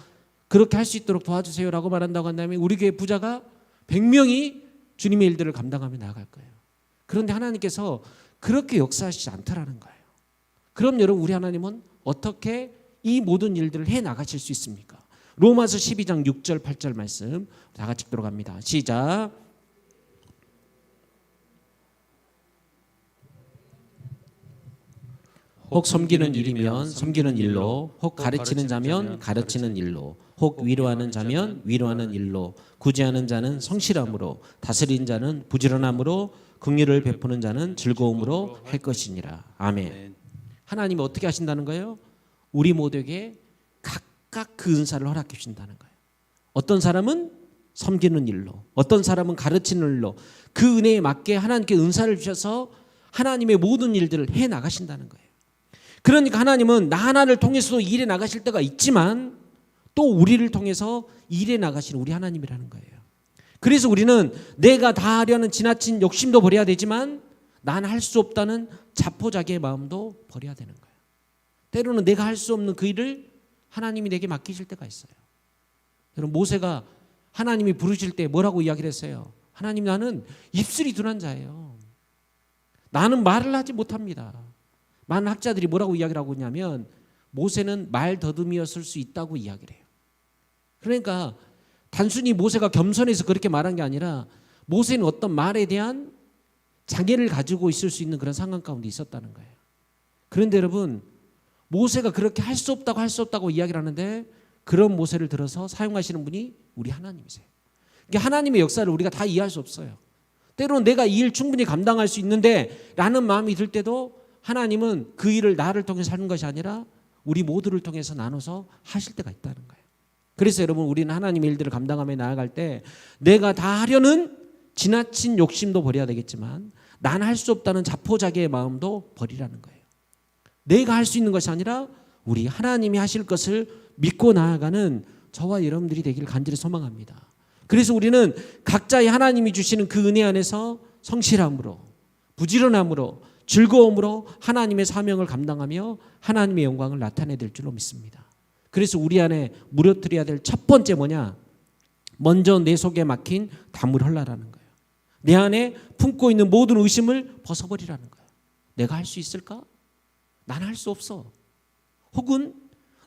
D: 그렇게 할 수 있도록 도와주세요 라고 말한다고 한다면 우리 교회 부자가 100명이 주님의 일들을 감당하며 나아갈 거예요. 그런데 하나님께서 그렇게 역사하시지 않더라는 거예요. 그럼 여러분, 우리 하나님은 어떻게 이 모든 일들을 해 나가실 수 있습니까? 로마서 12장 6절 8절 말씀 다 같이 읽도록 합니다. 시작. 혹 섬기는 일이면 섬기는 일로, 혹 가르치는 자면 가르치는 일로, 혹 위로하는 자면 위로하는 일로, 구제하는 자는 성실함으로, 다스린 자는 부지런함으로, 긍휼을 베푸는 자는 즐거움으로 할 것이니라. 아멘. 하나님이 어떻게 하신다는 거예요? 우리 모두에게 각각 그 은사를 허락해 주신다는 거예요. 어떤 사람은 섬기는 일로, 어떤 사람은 가르치는 일로, 그 은혜에 맞게 하나님께 은사를 주셔서 하나님의 모든 일들을 해 나가신다는 거예요. 그러니까 하나님은 나 하나를 통해서도 일해 나가실 때가 있지만 또 우리를 통해서 일해 나가시는 우리 하나님이라는 거예요. 그래서 우리는 내가 다 하려는 지나친 욕심도 버려야 되지만 나는 할 수 없다는 자포자기의 마음도 버려야 되는 거예요. 때로는 내가 할 수 없는 그 일을 하나님이 내게 맡기실 때가 있어요. 여러분, 모세가 하나님이 부르실 때 뭐라고 이야기를 했어요? 하나님, 나는 입술이 둔한 자예요. 나는 말을 하지 못합니다. 많은 학자들이 뭐라고 이야기를 하고 있냐면 모세는 말 더듬이었을 수 있다고 이야기를 해요. 그러니까 단순히 모세가 겸손해서 그렇게 말한 게 아니라 모세는 어떤 말에 대한 장애를 가지고 있을 수 있는 그런 상황 가운데 있었다는 거예요. 그런데 여러분, 모세가 그렇게 할 수 없다고 이야기를 하는데 그런 모세를 들어서 사용하시는 분이 우리 하나님이세요. 그러니까 하나님의 역사를 우리가 다 이해할 수 없어요. 때로는 내가 이 일 충분히 감당할 수 있는데 라는 마음이 들 때도 하나님은 그 일을 나를 통해서 하는 것이 아니라 우리 모두를 통해서 나눠서 하실 때가 있다는 거예요. 그래서 여러분, 우리는 하나님의 일들을 감당하며 나아갈 때 내가 다 하려는 지나친 욕심도 버려야 되겠지만 난 할 수 없다는 자포자기의 마음도 버리라는 거예요. 내가 할 수 있는 것이 아니라 우리 하나님이 하실 것을 믿고 나아가는 저와 여러분들이 되기를 간절히 소망합니다. 그래서 우리는 각자의 하나님이 주시는 그 은혜 안에서 성실함으로, 부지런함으로, 즐거움으로 하나님의 사명을 감당하며 하나님의 영광을 나타내야 될 줄로 믿습니다. 그래서 우리 안에 무너뜨려야 될 첫 번째 뭐냐? 먼저 내 속에 막힌 담을 헐라라는 거예요. 내 안에 품고 있는 모든 의심을 벗어버리라는 거예요. 내가 할 수 있을까? 난 할 수 없어. 혹은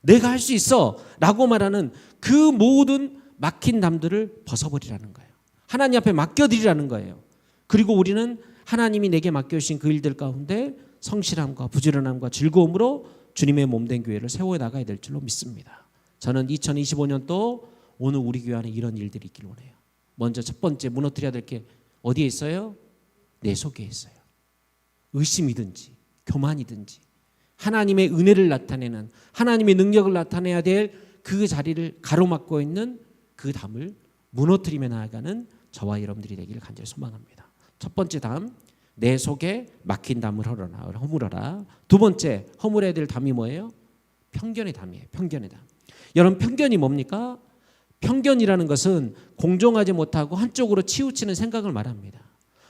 D: 내가 할 수 있어 라고 말하는 그 모든 막힌 담들을 벗어버리라는 거예요. 하나님 앞에 맡겨드리라는 거예요. 그리고 우리는 하나님이 내게 맡겨주신 그 일들 가운데 성실함과 부지런함과 즐거움으로 주님의 몸된 교회를 세워나가야 될 줄로 믿습니다. 저는 2025년도 오늘 우리 교회 안에 이런 일들이 있길 원해요. 먼저 첫 번째 무너뜨려야 될 게 어디에 있어요? 내 속에 있어요. 의심이든지 교만이든지 하나님의 은혜를 나타내는, 하나님의 능력을 나타내야 될 그 자리를 가로막고 있는 그 담을 무너뜨리며 나아가는 저와 여러분들이 되기를 간절히 소망합니다. 첫 번째 담, 내 속에 막힌 담을 허물어라. 두 번째 허물어야 될 담이 뭐예요? 편견의 담이에요. 편견의 담. 여러분, 편견이 뭡니까? 편견이라는 것은 공정하지 못하고 한쪽으로 치우치는 생각을 말합니다.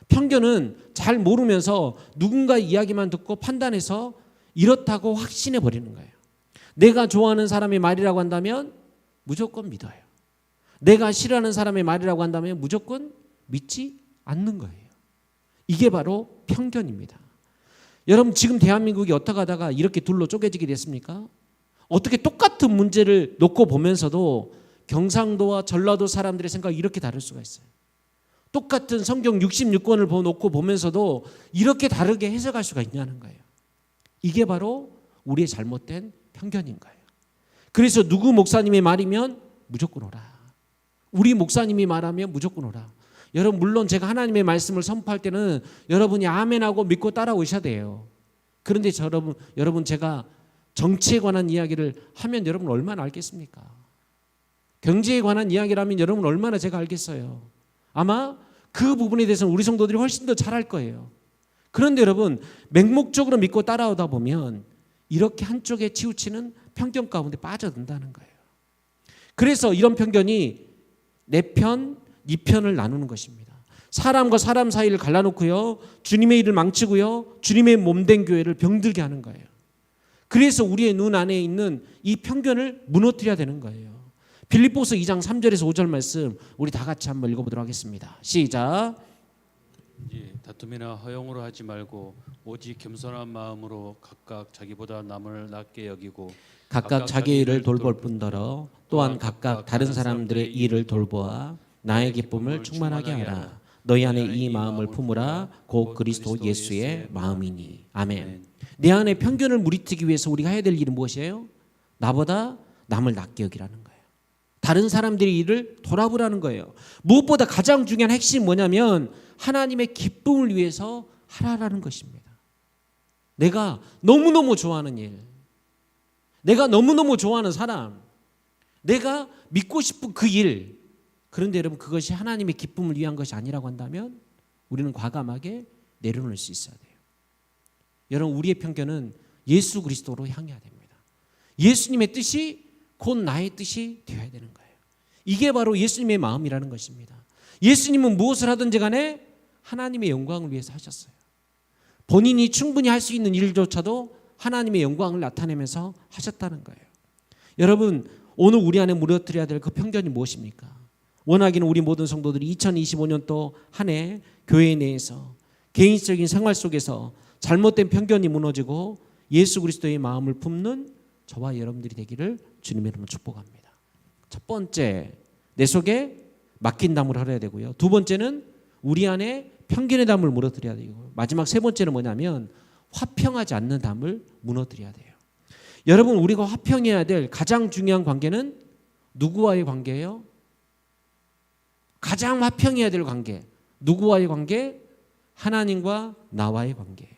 D: 편견은 잘 모르면서 누군가 이야기만 듣고 판단해서 이렇다고 확신해 버리는 거예요. 내가 좋아하는 사람의 말이라고 한다면 무조건 믿어요. 내가 싫어하는 사람의 말이라고 한다면 무조건 믿지 않는 거예요. 이게 바로 편견입니다. 여러분, 지금 대한민국이 어떻게 하다가 이렇게 둘로 쪼개지게 됐습니까? 어떻게 똑같은 문제를 놓고 보면서도 경상도와 전라도 사람들의 생각이 이렇게 다를 수가 있어요. 똑같은 성경 66권을 놓고 보면서도 이렇게 다르게 해석할 수가 있냐는 거예요. 이게 바로 우리의 잘못된 편견인 거예요. 그래서 누구 목사님의 말이면 무조건 오라. 우리 목사님이 말하면 무조건 오라. 여러분, 물론 제가 하나님의 말씀을 선포할 때는 여러분이 아멘하고 믿고 따라오셔야 돼요. 그런데 여러분 제가 정치에 관한 이야기를 하면 여러분 얼마나 알겠습니까? 경제에 관한 이야기를 하면 여러분 얼마나 제가 알겠어요. 아마 그 부분에 대해서는 우리 성도들이 훨씬 더 잘할 거예요. 그런데 여러분, 맹목적으로 믿고 따라오다 보면 이렇게 한쪽에 치우치는 편견 가운데 빠져든다는 거예요. 그래서 이런 편견이 내 편, 네 편을 나누는 것입니다. 사람과 사람 사이를 갈라놓고요, 주님의 일을 망치고요, 주님의 몸된 교회를 병들게 하는 거예요. 그래서 우리의 눈 안에 있는 이 편견을 무너뜨려야 되는 거예요. 빌립보서 2장 3절에서 5절 말씀 우리 다 같이 한번 읽어보도록 하겠습니다. 시작.
B: 다툼이나 허용으로 하지 말고 오직 겸손한 마음으로 각각 자기보다 남을 낮게 여기고
D: 각각 자기 일을 돌볼 뿐더러 또한 각각 다른 사람들의 일을 돌보아 나의 기쁨을 충만하게 하라. 너희 안에 이 마음을 품으라. 곧 그리스도 예수의 마음이니. 아멘. 내 안에 편견을 무리뜨기 위해서 우리가 해야 될 일은 무엇이에요? 나보다 남을 낮게 여기라는 거예요. 다른 사람들의 일을 돌아보라는 거예요. 무엇보다 가장 중요한 핵심이 뭐냐면 하나님의 기쁨을 위해서 하라라는 것입니다. 내가 너무너무 좋아하는 일, 내가 너무너무 좋아하는 사람, 내가 믿고 싶은 그 일, 그런데 여러분 그것이 하나님의 기쁨을 위한 것이 아니라고 한다면 우리는 과감하게 내려놓을 수 있어야 돼요. 여러분, 우리의 편견은 예수 그리스도로 향해야 됩니다. 예수님의 뜻이 곧 나의 뜻이 되어야 되는 거예요. 이게 바로 예수님의 마음이라는 것입니다. 예수님은 무엇을 하든지 간에 하나님의 영광을 위해서 하셨어요. 본인이 충분히 할 수 있는 일조차도 하나님의 영광을 나타내면서 하셨다는 거예요. 여러분, 오늘 우리 안에 무너뜨려야 될 그 편견이 무엇입니까? 원하기는 우리 모든 성도들이 2025년도 한 해 교회 내에서 개인적인 생활 속에서 잘못된 편견이 무너지고 예수 그리스도의 마음을 품는 저와 여러분들이 되기를 주님의 이름으로 축복합니다. 첫 번째, 내 속에 막힌 담을 헐어야 되고요. 두 번째는 우리 안에 편견의 담을 무너뜨려야 되고, 마지막 세 번째는 뭐냐면 화평하지 않는 담을 무너뜨려야 돼요. 여러분, 우리가 화평해야 될 가장 중요한 관계는 누구와의 관계예요? 가장 화평해야 될 관계, 누구와의 관계? 하나님과 나와의 관계예요.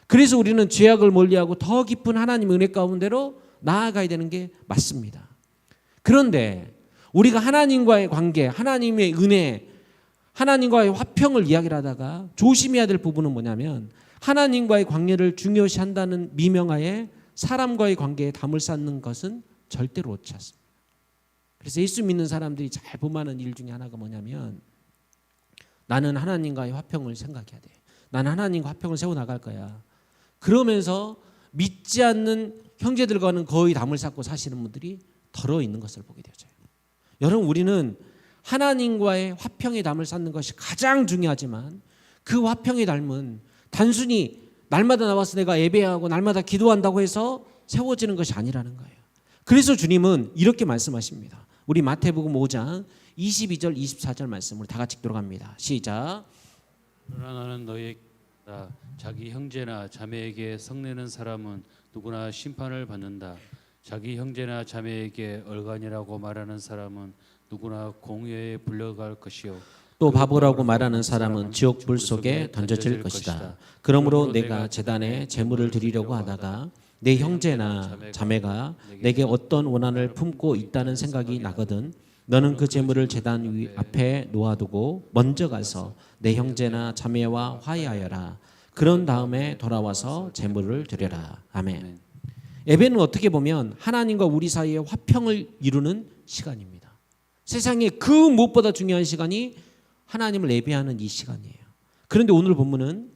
D: 그래서 우리는 죄악을 멀리하고 더 깊은 하나님의 은혜 가운데로 나아가야 되는 게 맞습니다. 그런데 우리가 하나님과의 관계, 하나님의 은혜, 하나님과의 화평을 이야기를 하다가 조심해야 될 부분은 뭐냐면 하나님과의 관계를 중요시 한다는 미명하에 사람과의 관계에 담을 쌓는 것은 절대로 옳지 않습니다. 그래서 예수 믿는 사람들이 잘 범하는 일 중에 하나가 뭐냐면 나는 하나님과의 화평을 생각해야 돼. 나는 하나님과 화평을 세워나갈 거야. 그러면서 믿지 않는 형제들과는 거의 담을 쌓고 사시는 분들이 더러 있는 것을 보게 되죠. 여러분, 우리는 하나님과의 화평의 담을 쌓는 것이 가장 중요하지만 그 화평의 담은 단순히 날마다 나와서 내가 예배하고 날마다 기도한다고 해서 세워지는 것이 아니라는 거예요. 그래서 주님은 이렇게 말씀하십니다. 우리 마태복음 5장 22절 24절 말씀 우리 다 같이 들어갑니다. 시작.
B: 그러나 나는 너희에게 자기 형제나 자매에게 성내는 사람은 누구나 심판을 받는다. 자기 형제나 자매에게 얼간이라고 말하는 사람은 누구나 공회에 불려갈 것이요
D: 또 바보라고 말하는 사람은 지옥 불 속에 던져질 것이다. 그러므로 내가 제단에 제물을 드리려고 하다가 내 형제나 자매가 내게 어떤 원한을 품고 있다는 생각이 나거든 너는 그 제물을 제단 위 앞에 놓아두고 먼저 가서 내 형제나 자매와 화해하여라. 그런 다음에 돌아와서 제물을 드려라. 아멘. 예배는 어떻게 보면 하나님과 우리 사이의 화평을 이루는 시간입니다. 세상에 그 무엇보다 중요한 시간이 하나님을 예배하는 이 시간이에요. 그런데 오늘 본문은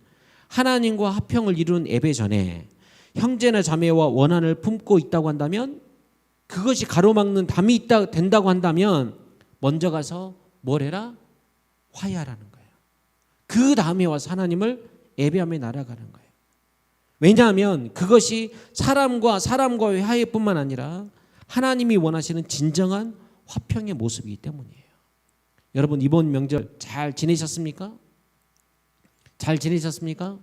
D: 하나님과 화평을 이루는 예배 전에 형제나 자매와 원한을 품고 있다고 한다면 그것이 가로막는 담이 된다고 한다면 먼저 가서 뭘 해라? 화해하라는 거예요. 그 다음에 와서 하나님을 예배하며 날아가는 거예요. 왜냐하면 그것이 사람과 사람과의 화해뿐만 아니라 하나님이 원하시는 진정한 화평의 모습이기 때문이에요. 여러분, 이번 명절 잘 지내셨습니까? 잘 지내셨습니까?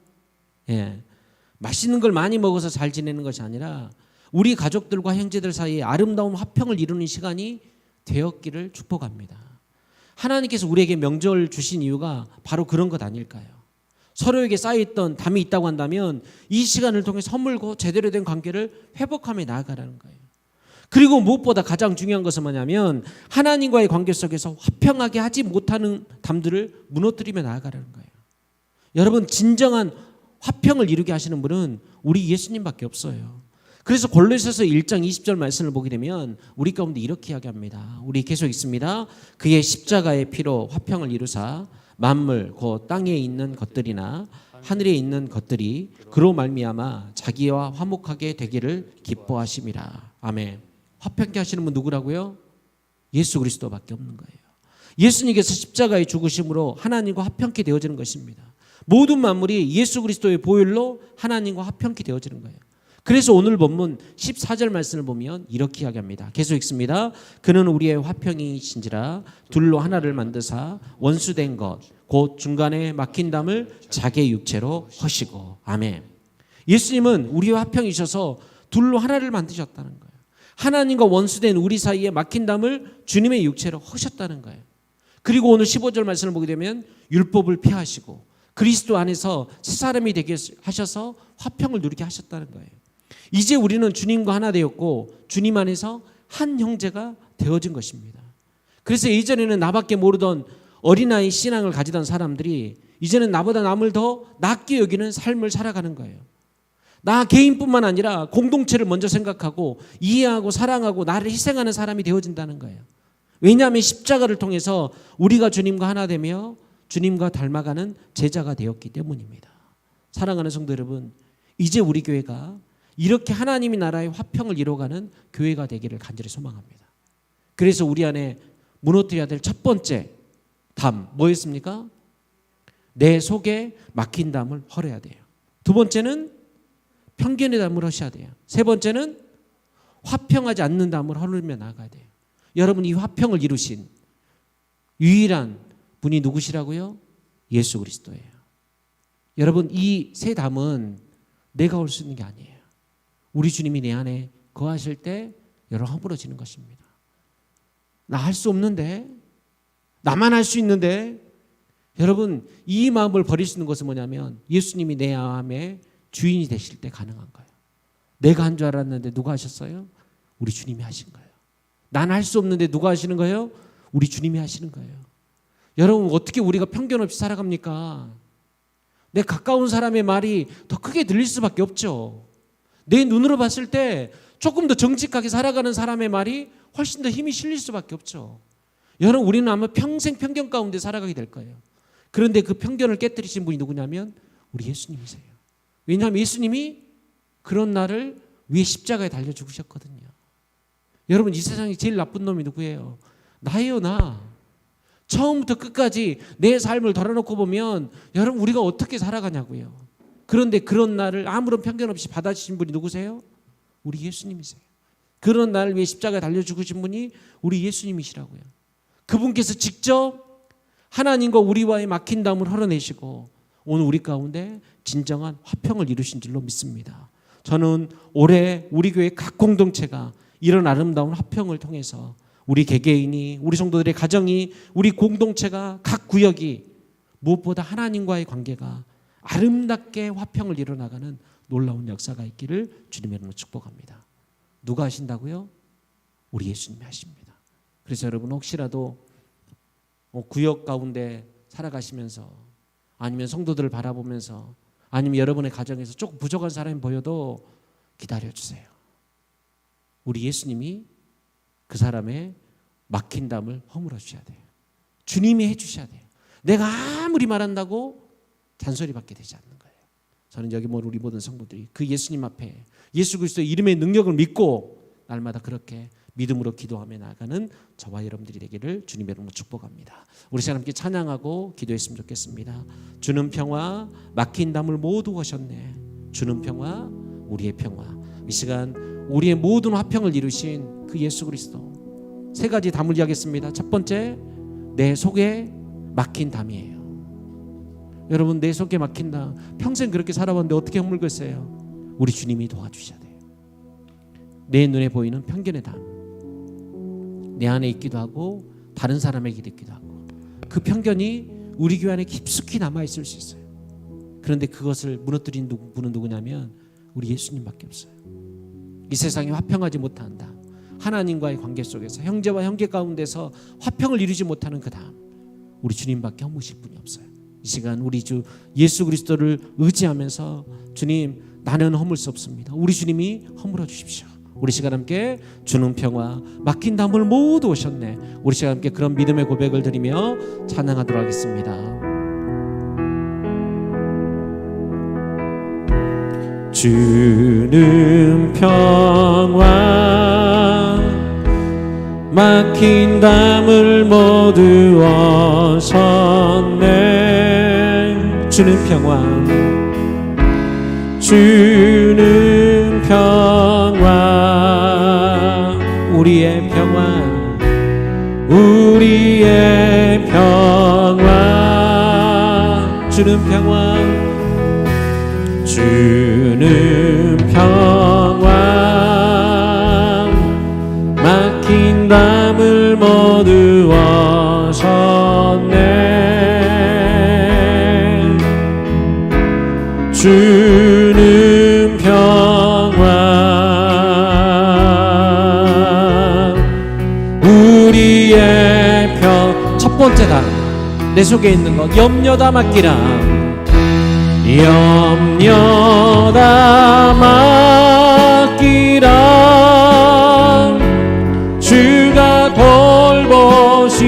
D: 예. 맛있는 걸 많이 먹어서 잘 지내는 것이 아니라 우리 가족들과 형제들 사이에 아름다운 화평을 이루는 시간이 되었기를 축복합니다. 하나님께서 우리에게 명절 주신 이유가 바로 그런 것 아닐까요? 서로에게 쌓여있던 담이 있다고 한다면 이 시간을 통해 선물고 제대로 된 관계를 회복하며 나아가라는 거예요. 그리고 무엇보다 가장 중요한 것은 뭐냐면 하나님과의 관계 속에서 화평하게 하지 못하는 담들을 무너뜨리며 나아가라는 거예요. 여러분, 진정한 화평을 이루게 하시는 분은 우리 예수님밖에 없어요. 그래서 골로새서 1장 20절 말씀을 보게 되면 우리 가운데 이렇게 이야기합니다. 우리 계속 있습니다. 그의 십자가의 피로 화평을 이루사 만물 곧 땅에 있는 것들이나 하늘에 있는 것들이 그로 말미암아 자기와 화목하게 되기를 기뻐하심이라. 아멘. 화평케 하시는 분 누구라고요? 예수 그리스도밖에 없는 거예요. 예수님께서 십자가의 죽으심으로 하나님과 화평케 되어지는 것입니다. 모든 만물이 예수 그리스도의 보혈로 하나님과 화평케 되어지는 거예요. 그래서 오늘 본문 14절 말씀을 보면 이렇게 이야기합니다. 계속 읽습니다. 그는 우리의 화평이신지라 둘로 하나를 만드사 원수된 것 곧 중간에 막힌 담을 자기의 육체로 허시고. 아멘. 예수님은 우리의 화평이셔서 둘로 하나를 만드셨다는 거예요. 하나님과 원수된 우리 사이에 막힌 담을 주님의 육체로 허셨다는 거예요. 그리고 오늘 15절 말씀을 보게 되면 율법을 폐하시고 그리스도 안에서 새 사람이 되게 하셔서 화평을 누리게 하셨다는 거예요. 이제 우리는 주님과 하나 되었고 주님 안에서 한 형제가 되어진 것입니다. 그래서 예전에는 나밖에 모르던 어린아이 신앙을 가지던 사람들이 이제는 나보다 남을 더 낫게 여기는 삶을 살아가는 거예요. 나 개인뿐만 아니라 공동체를 먼저 생각하고 이해하고 사랑하고 나를 희생하는 사람이 되어진다는 거예요. 왜냐하면 십자가를 통해서 우리가 주님과 하나 되며 주님과 닮아가는 제자가 되었기 때문입니다. 사랑하는 성도 여러분, 이제 우리 교회가 이렇게 하나님의 나라의 화평을 이루어가는 교회가 되기를 간절히 소망합니다. 그래서 우리 안에 무너뜨려야 될 첫 번째 담 뭐였습니까? 내 속에 막힌 담을 헐어야 돼요. 두 번째는 편견의 담을 허셔야 돼요. 세 번째는 화평하지 않는 담을 헐으며 나가야 돼요. 여러분, 이 화평을 이루신 유일한 분이 누구시라고요? 예수 그리스도예요. 여러분, 이 세 담은 내가 올 수 있는 게 아니에요. 우리 주님이 내 안에 거하실 때 여러분 허물어지는 것입니다. 나 할 수 없는데, 나만 할 수 있는데, 여러분 이 마음을 버릴 수 있는 것은 뭐냐면 예수님이 내 마음의 주인이 되실 때 가능한 거예요. 내가 한 줄 알았는데 누가 하셨어요? 우리 주님이 하신 거예요. 난 할 수 없는데 누가 하시는 거예요? 우리 주님이 하시는 거예요. 여러분 어떻게 우리가 편견 없이 살아갑니까? 내 가까운 사람의 말이 더 크게 들릴 수밖에 없죠. 내 눈으로 봤을 때 조금 더 정직하게 살아가는 사람의 말이 훨씬 더 힘이 실릴 수밖에 없죠. 여러분 우리는 아마 평생 편견 가운데 살아가게 될 거예요. 그런데 그 편견을 깨뜨리신 분이 누구냐면 우리 예수님이세요. 왜냐하면 예수님이 그런 나를 위에 십자가에 달려 죽으셨거든요. 여러분 이 세상에 제일 나쁜 놈이 누구예요? 나예요, 나. 처음부터 끝까지 내 삶을 덜어놓고 보면 여러분 우리가 어떻게 살아가냐고요. 그런데 그런 나를 아무런 편견 없이 받아주신 분이 누구세요? 우리 예수님이세요. 그런 나를 위해 십자가에 달려 죽으신 분이 우리 예수님이시라고요. 그분께서 직접 하나님과 우리와의 막힌 담을 헐어내시고 오늘 우리 가운데 진정한 화평을 이루신 줄로 믿습니다. 저는 올해 우리 교회 각 공동체가 이런 아름다운 화평을 통해서 우리 개개인이, 우리 성도들의 가정이, 우리 공동체가, 각 구역이 무엇보다 하나님과의 관계가 아름답게 화평을 이뤄나가는 놀라운 역사가 있기를 주님의 이름으로 축복합니다. 누가 하신다고요? 우리 예수님이 하십니다. 그래서 여러분 혹시라도 구역 가운데 살아가시면서 아니면 성도들을 바라보면서 아니면 여러분의 가정에서 조금 부족한 사람이 보여도 기다려주세요. 우리 예수님이 그 사람의 막힌 담을 허물어 주셔야 돼요. 주님이 해주셔야 돼요. 내가 아무리 말한다고 잔소리받게 되지 않는 거예요. 저는 여기 우리 모든 성도들이 그 예수님 앞에 예수 그리스도의 이름의 능력을 믿고 날마다 그렇게 믿음으로 기도하며 나아가는 저와 여러분들이 되기를 주님의 이름으로 축복합니다. 우리 시간 함께 찬양하고 기도했으면 좋겠습니다. 주는 평화 막힌 담을 모두 하셨네. 주는 평화 우리의 평화. 이 시간 우리의 모든 화평을 이루신 그 예수 그리스도 세 가지 담을 이야기했습니다. 첫 번째, 내 속에 막힌 담이에요. 여러분 내 속에 막힌 담 평생 그렇게 살아왔는데 어떻게 허물겠어요? 우리 주님이 도와주셔야 돼요. 내 눈에 보이는 편견의 담 내 안에 있기도 하고 다른 사람에게 있기도 하고 그 편견이 우리 교회 안에 깊숙이 남아있을 수 있어요. 그런데 그것을 무너뜨린 분은 누구냐면 우리 예수님밖에 없어요. 이 세상이 화평하지 못한다. 하나님과의 관계 속에서 형제와 형제 가운데서 화평을 이루지 못하는 그 다음 우리 주님밖에 허무실 분이 없어요. 이 시간 우리 주 예수 그리스도를 의지하면서 주님 나는 허물 수 없습니다. 우리 주님이 허물어 주십시오. 우리 시간 함께 주는 평화 막힌 담을 모두 오셨네. 우리 시간 함께 그런 믿음의 고백을 드리며 찬양하도록 하겠습니다. 주는 평화 막힌 담을 모두 오셨네. 주는 평화 주는 평화 우리의 평화 우리의 평화 주는 평화 주는 평화 막힌 담을 모두 오셨네. 주는 평화 우리의 평 첫 번째 담 내 속에 있는 것 염려다 맡기라. 염려다 맡기라. 주가 돌보시니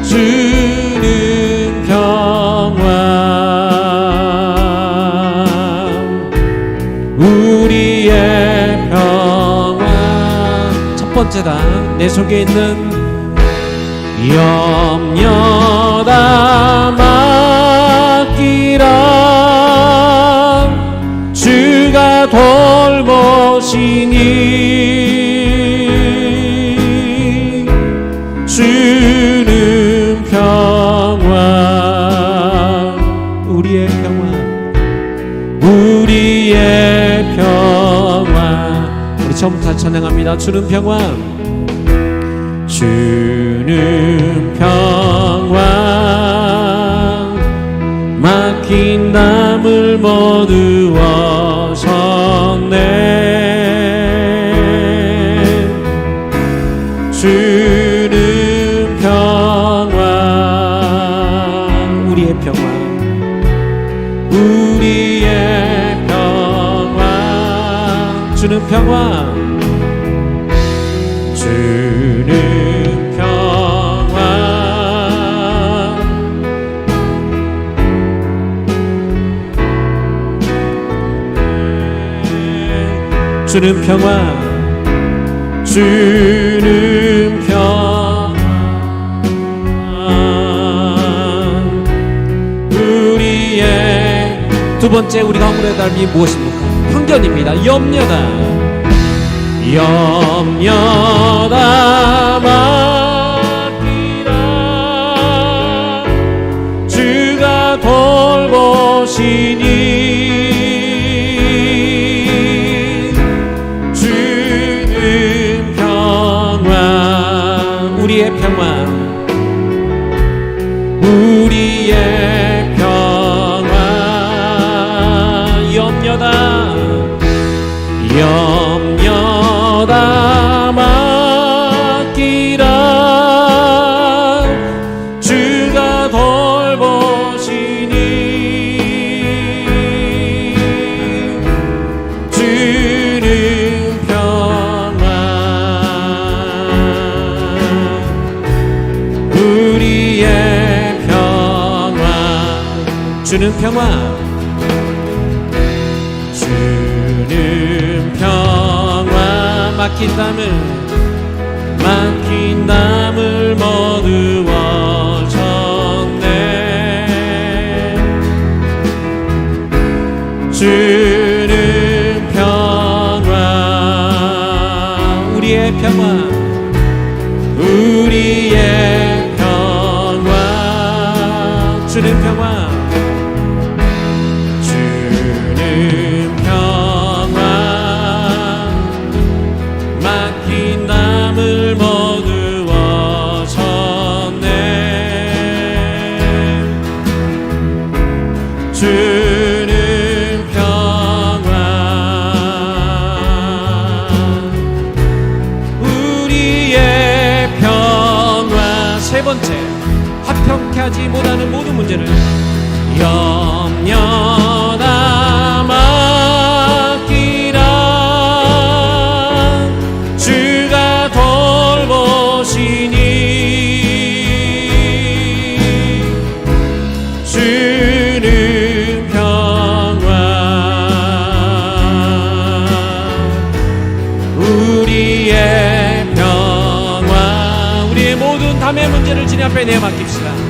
D: 주는 평화 우리의 평화 첫 번째다. 내 속에 있는 염려다 맡기라. 주가 돌보시니 주는 평화 우리의 평화 우리의 평화. 우리 처음부터 찬양합니다. 주는 평화 주는 평화 막힌 담을 모두 오셨네. 우리의 평화 주는 평화 주는 평화 주는 평화 주는 평화 우리의 두 번째 우리가 허물의 삶이 무엇입니까? 편견입니다. 염려다 맡기라 주가 돌보시니 주는 평화 우리의 평화 우리의 평화 염려다 맡기라 주가 돌보시니 주는 평화 우리의 평화 주는 평화 주는 평화 막힌 담을 머두어졌네 주는 평화 우리의 평화 우리의 평화 주는 평화 주는 평화 막힌 담을 머두어졌네 주는 평화 우리의 평화 세 번째 화평케 하지 못하는 모든 문제를 염려다 맡기라 주가 돌보시니 주는 평화 우리의 평화 우리의 모든 담의 문제를 주님 앞에 내맡깁시다.